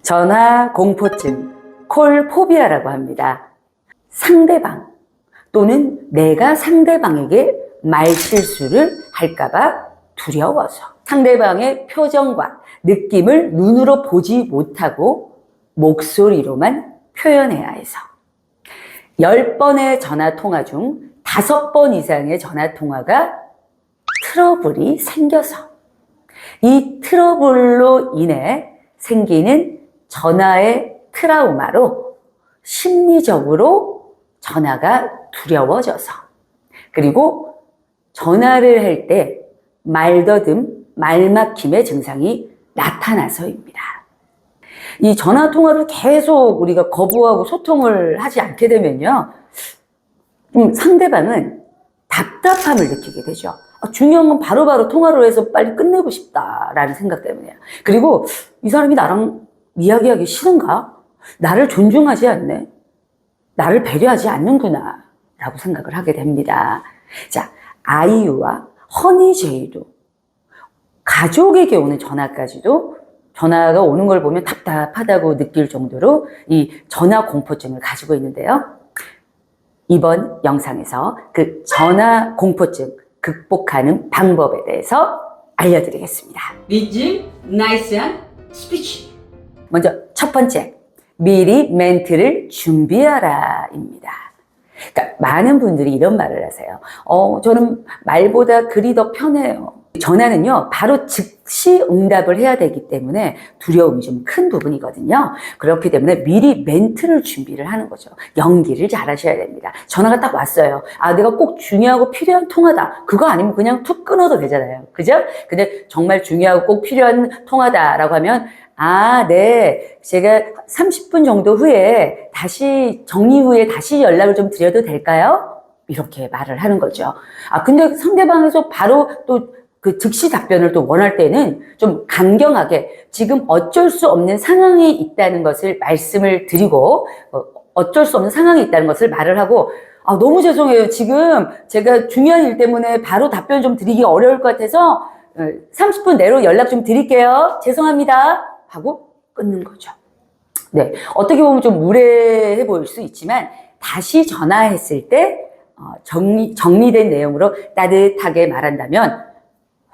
전화 공포증, 콜포비아라고 합니다. 상대방 또는 내가 상대방에게 말실수를 할까봐 두려워서 상대방의 표정과 느낌을 눈으로 보지 못하고 목소리로만 표현해야 해서 10번의 전화통화 중 5번 이상의 전화통화가 트러블이 생겨서 이 트러블로 인해 생기는 전화의 트라우마로 심리적으로 전화가 두려워져서 그리고 전화를 할 때 말더듬, 말막힘의 증상이 나타나서입니다. 이 전화 통화를 계속 우리가 거부하고 소통을 하지 않게 되면요, 상대방은 답답함을 느끼게 되죠. 중요한 건 바로바로 통화로 해서 빨리 끝내고 싶다라는 생각 때문이에요. 그리고 이 사람이 나랑 이야기하기 싫은가? 나를 존중하지 않네? 나를 배려하지 않는구나 라고 생각을 하게 됩니다. 자, 아이유와 허니제이도 가족에게 오는 전화까지도 전화가 오는 걸 보면 답답하다고 느낄 정도로 이 전화 공포증을 가지고 있는데요. 이번 영상에서 그 전화 공포증 극복하는 방법에 대해서 알려드리겠습니다. 리즘, 나이스한 스피치. 먼저 첫 번째, 미리 멘트를 준비하라 입니다. 그러니까 많은 분들이 이런 말을 하세요. 저는 말보다 글이 더 편해요. 전화는요, 바로 즉시 응답을 해야 되기 때문에 두려움이 좀 큰 부분이거든요. 그렇기 때문에 미리 멘트를 준비를 하는 거죠. 연기를 잘 하셔야 됩니다. 전화가 딱 왔어요. 내가 꼭 중요하고 필요한 통화다. 그거 아니면 그냥 툭 끊어도 되잖아요. 그죠? 근데 정말 중요하고 꼭 필요한 통화다라고 하면 네. 제가 30분 정도 후에 정리 후에 다시 연락을 좀 드려도 될까요? 이렇게 말을 하는 거죠. 근데 상대방에서 바로 또 그 즉시 답변을 또 원할 때는 좀 강경하게 지금 어쩔 수 없는 상황이 있다는 것을 말씀을 드리고 어쩔 수 없는 상황이 있다는 것을 말을 하고 너무 죄송해요. 지금 제가 중요한 일 때문에 바로 답변 좀 드리기 어려울 것 같아서 30분 내로 연락 좀 드릴게요. 죄송합니다. 하고 끊는 거죠. 네, 어떻게 보면 좀 무례해 보일 수 있지만 다시 전화했을 때 정리된 내용으로 따뜻하게 말한다면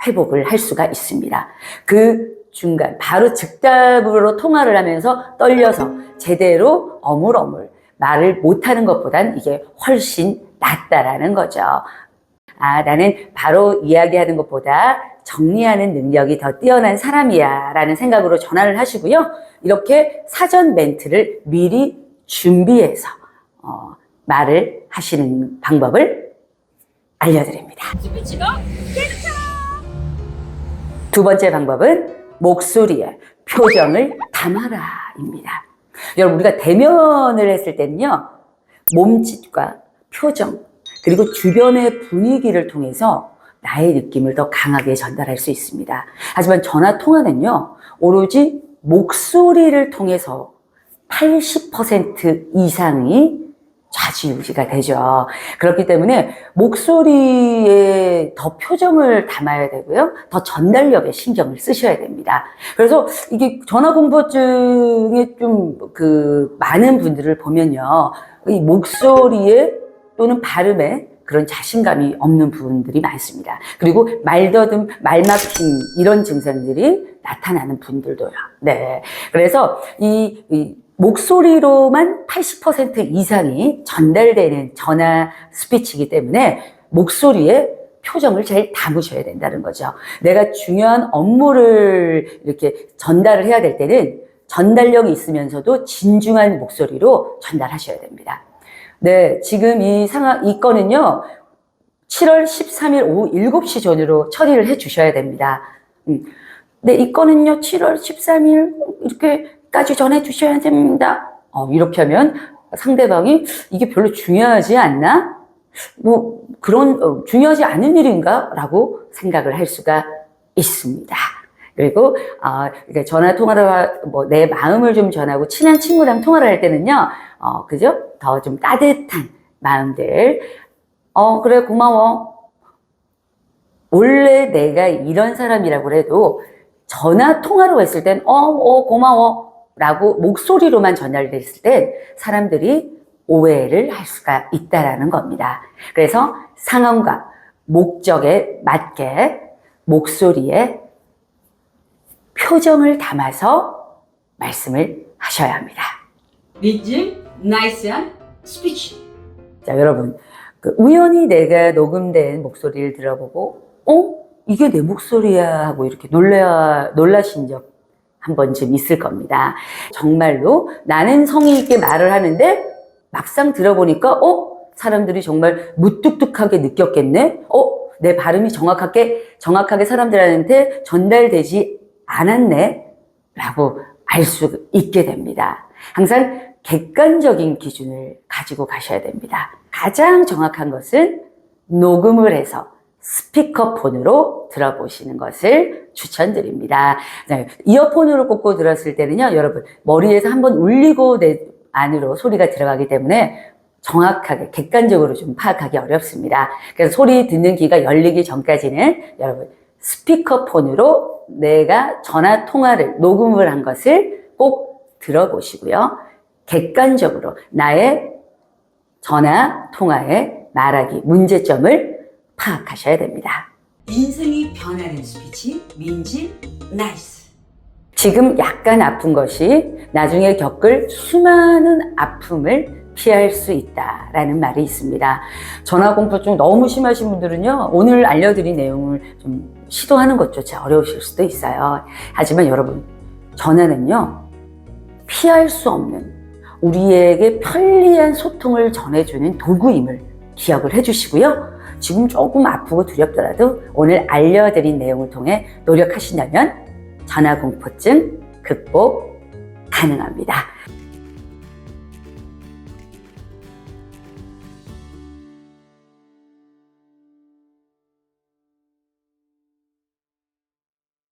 회복을 할 수가 있습니다. 그 중간 바로 즉답으로 통화를 하면서 떨려서 제대로 어물어물 말을 못하는 것보단 이게 훨씬 낫다라는 거죠. 나는 바로 이야기하는 것보다 정리하는 능력이 더 뛰어난 사람이야 라는 생각으로 전화를 하시고요. 이렇게 사전 멘트를 미리 준비해서 말을 하시는 방법을 알려드립니다. 두 번째 방법은 목소리에 표정을 담아라 입니다. 여러분, 우리가 대면을 했을 때는요, 몸짓과 표정 그리고 주변의 분위기를 통해서 나의 느낌을 더 강하게 전달할 수 있습니다. 하지만 전화 통화는요, 오로지 목소리를 통해서 80% 이상이 좌지우지가 되죠. 그렇기 때문에 목소리에 더 표정을 담아야 되고요. 더 전달력에 신경을 쓰셔야 됩니다. 그래서 이게 전화 공포증에 좀 많은 분들을 보면요, 이 목소리에 또는 발음에 그런 자신감이 없는 분들이 많습니다. 그리고 말더듬, 말막힘 이런 증상들이 나타나는 분들도요. 네. 그래서 이 목소리로만 80% 이상이 전달되는 전화 스피치이기 때문에 목소리에 표정을 잘 담으셔야 된다는 거죠. 내가 중요한 업무를 이렇게 전달을 해야 될 때는 전달력이 있으면서도 진중한 목소리로 전달하셔야 됩니다. 네, 지금 이 건은요, 7월 13일 오후 7시 전후로 처리를 해 주셔야 됩니다. 네, 이 건은요, 7월 13일 이렇게까지 전해 주셔야 됩니다. 이렇게 하면 상대방이 이게 별로 중요하지 않나? 그런, 중요하지 않은 일인가? 라고 생각을 할 수가 있습니다. 그리고, 전화 통화를, 내 마음을 좀 전하고 친한 친구랑 통화를 할 때는요, 그죠? 더 좀 따뜻한 마음들. 그래, 고마워. 원래 내가 이런 사람이라고 해도 전화 통화로 했을 땐, 고마워. 라고 목소리로만 전달됐을 때 사람들이 오해를 할 수가 있다라는 겁니다. 그래서 상황과 목적에 맞게 목소리에 표정을 담아서 말씀을 하셔야 합니다. 민지, 나이스한 스피치. 자, 여러분, 우연히 내가 녹음된 목소리를 들어보고, 이게 내 목소리야 하고 이렇게 놀라신 적 한 번쯤 있을 겁니다. 정말로 나는 성의 있게 말을 하는데 막상 들어보니까, 사람들이 정말 무뚝뚝하게 느꼈겠네? 내 발음이 정확하게 사람들한테 전달되지 않았네? 라고 알 수 있게 됩니다. 항상 객관적인 기준을 가지고 가셔야 됩니다. 가장 정확한 것은 녹음을 해서 스피커폰으로 들어보시는 것을 추천드립니다. 이어폰으로 꽂고 들었을 때는요, 여러분, 머리에서 한번 울리고 내 안으로 소리가 들어가기 때문에 정확하게, 객관적으로 좀 파악하기 어렵습니다. 그래서 소리 듣는 귀가 열리기 전까지는 여러분, 스피커폰으로 내가 전화 통화를 녹음을 한 것을 꼭 들어보시고요. 객관적으로 나의 전화 통화의 말하기 문제점을 파악하셔야 됩니다. 인생이 변하는 스피치, 민지, 나이스. 지금 약간 아픈 것이 나중에 겪을 수많은 아픔을 피할 수 있다라는 말이 있습니다. 전화공포증 너무 심하신 분들은요, 오늘 알려드린 내용을 좀 시도하는 것조차 어려우실 수도 있어요. 하지만 여러분, 전화는요, 피할 수 없는 우리에게 편리한 소통을 전해주는 도구임을 기억을 해주시고요. 지금 조금 아프고 두렵더라도 오늘 알려드린 내용을 통해 노력하신다면 전화공포증 극복 가능합니다.